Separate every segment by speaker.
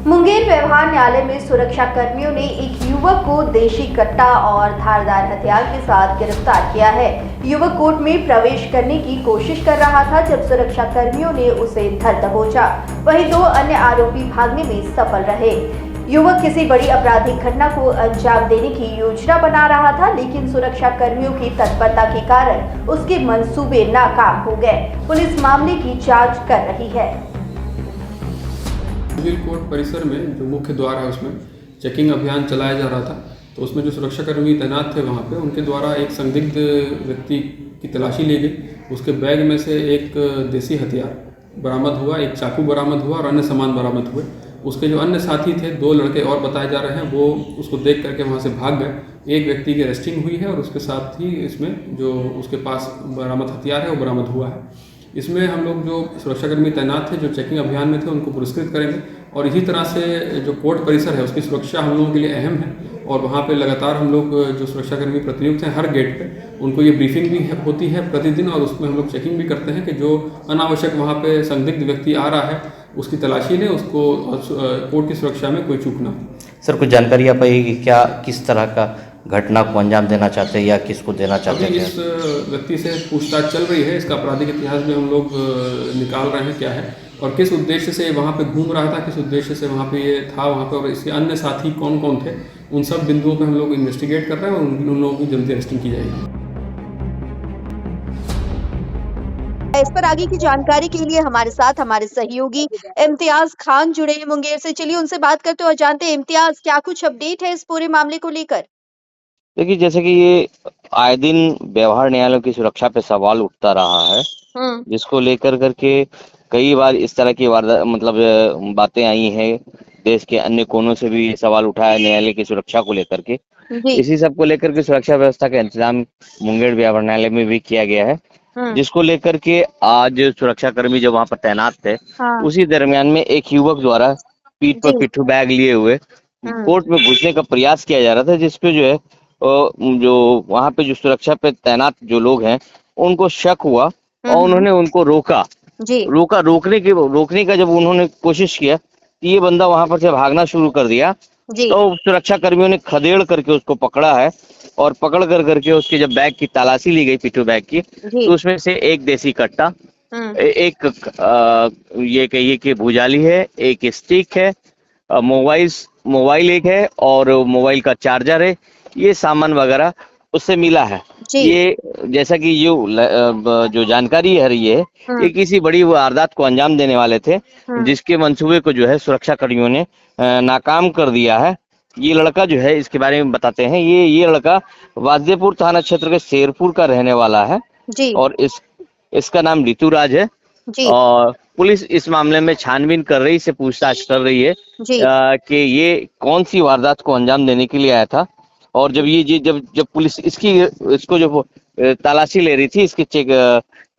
Speaker 1: मुंगेर व्यवहार न्यायालय में सुरक्षा कर्मियों ने एक युवक को देशी कट्टा और धारदार हथियार के साथ गिरफ्तार किया है। युवक कोर्ट में प्रवेश करने की कोशिश कर रहा था जब सुरक्षा कर्मियों ने उसे धर दबोचा। वहीं दो अन्य आरोपी भागने में सफल रहे। युवक किसी बड़ी आपराधिक घटना को अंजाम देने की योजना बना रहा था, लेकिन सुरक्षा कर्मियों की तत्परता के कारण उसके मंसूबे नाकाम हो गए। पुलिस मामले की जांच कर रही है।
Speaker 2: मुंगेर कोर्ट परिसर में जो मुख्य द्वार है उसमें चेकिंग अभियान चलाया जा रहा था, तो उसमें जो सुरक्षाकर्मी तैनात थे वहाँ पे उनके द्वारा एक संदिग्ध व्यक्ति की तलाशी ली गई। उसके बैग में से एक देसी हथियार बरामद हुआ, एक चाकू बरामद हुआ और अन्य सामान बरामद हुए। उसके जो अन्य साथी थे, दो लड़के और बताए जा रहे हैं, वो उसको देख करके वहाँ से भाग गए। एक व्यक्ति की अरेस्टिंग हुई है और उसके साथ ही इसमें जो उसके पास बरामद हथियार है वो बरामद हुआ है। इसमें हम लोग जो सुरक्षाकर्मी तैनात थे जो चेकिंग अभियान में थे उनको पुरस्कृत करेंगे और इसी तरह से जो कोर्ट परिसर है उसकी सुरक्षा हम लोगों के लिए अहम है और वहाँ पे लगातार हम लोग जो सुरक्षाकर्मी प्रतिनियुक्त हैं हर गेट पे उनको ये ब्रीफिंग भी होती है प्रतिदिन और उसमें हम लोग चेकिंग भी करते हैं कि जो अनावश्यक वहाँ पे संदिग्ध व्यक्ति आ रहा है उसकी तलाशी लें, उसको कोर्ट की सुरक्षा में कोई चूक ना हो।
Speaker 3: सर कुछ जानकारी आप पाइए कि क्या किस तरह का घटना को अंजाम देना चाहते हैं या किसको देना चाहते
Speaker 2: अभी
Speaker 3: हैं?
Speaker 2: इस व्यक्ति से पूछताछ चल रही है, इसका आपराधिक इतिहास भी हम लोग निकाल रहे हैं क्या है और किस उद्देश्य से वहाँ पे घूम रहा था, किस उद्देश्य से वहाँ पे ये था वहाँ पे और इसके अन्य साथी कौन कौन थे, उन सब बिंदुओं पे हम लोग इन्वेस्टिगेट कर रहे हैं और उन लोगों की जल्दी अरेस्टिंग की जाएगी।
Speaker 1: इस पर आगे की जानकारी के लिए हमारे साथ हमारे सहयोगी इम्तियाज खान जुड़े हैं मुंगेर से। चलिए उनसे बात करते हैं और जानते हैं इम्तियाज, क्या कुछ अपडेट है इस पूरे मामले को लेकर?
Speaker 4: देखिए, जैसे कि ये आए दिन व्यवहार न्यायालयों की सुरक्षा पे सवाल उठता रहा है, जिसको लेकर करके कई बार इस तरह की बातें आई हैं। देश के अन्य कोनों से भी ये सवाल उठा है न्यायालय की सुरक्षा को लेकर के। इसी सब को लेकर के सुरक्षा व्यवस्था का इंतजाम मुंगेर व्यवहार न्यायालय में भी किया गया है, जिसको लेकर के आज सुरक्षाकर्मी जब वहां पर तैनात थे, उसी दरमियान में एक युवक द्वारा पीठ पर पिट्ठू बैग लिए हुए कोर्ट में घुसने का प्रयास किया जा रहा था, जिसपे जो है जो वहां पे जो सुरक्षा पे तैनात जो लोग हैं उनको शक हुआ और उन्होंने उनको रोकने का जब उन्होंने कोशिश किया तो ये बंदा वहां पर से भागना शुरू कर दिया। तो सुरक्षा कर्मियों ने खदेड़ करके उसको पकड़ा है और पकड़ कर करके उसके जब बैग की तलाशी ली गई, पिट्ठू बैग की, तो उसमें से एक देसी कट्टा, एक ये कहिए कि भुजाली है, एक स्टिक है, मोबाइल एक है और मोबाइल का चार्जर है, ये सामान वगैरह उससे मिला है। ये जैसा कि जो जानकारी है रही है, ये किसी बड़ी वारदात को अंजाम देने वाले थे, जिसके मंसूबे को जो है सुरक्षा कर्मियों ने नाकाम कर दिया है। ये लड़का जो है, इसके बारे में बताते हैं, ये लड़का वाद्यपुर थाना क्षेत्र के शेरपुर का रहने वाला है और इसका नाम ऋतुराज है और पुलिस इस मामले में छानबीन कर रही, से पूछताछ कर रही है कि ये कौन सी वारदात को अंजाम देने के लिए आया था। और जब पुलिस इसको जो तलाशी ले रही थी,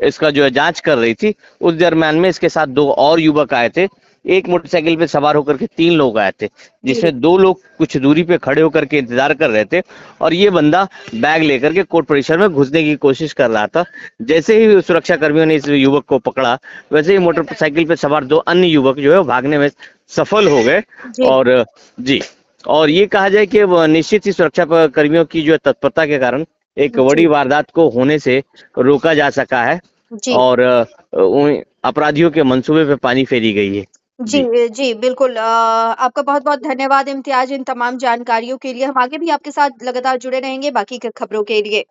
Speaker 4: इसका जो है जांच कर रही थी, उस दरम्यान में इसके साथ दो और युवक आए थे। एक मोटरसाइकिल पे सवार होकर के 3 लोग आए थे, जिसमें 2 लोग कुछ दूरी पे खड़े होकर के इंतजार कर रहे थे और ये बंदा बैग लेकर के कोर्ट परिसर में घुसने की कोशिश कर रहा था। जैसे ही सुरक्षा कर्मियों ने इस युवक को पकड़ा, वैसे ही मोटरसाइकिल पे सवार 2 अन्य युवक जो है भागने में सफल हो गए और ये कहा जाए कि निश्चित ही सुरक्षा कर्मियों की जो तत्परता के कारण एक बड़ी वारदात को होने से रोका जा सका है और अपराधियों के मंसूबे पे पानी फेरी गई है।
Speaker 1: जी बिल्कुल। आपका बहुत बहुत धन्यवाद इम्तियाज इन तमाम जानकारियों के लिए। हम आगे भी आपके साथ लगातार जुड़े रहेंगे बाकी की खबरों के लिए।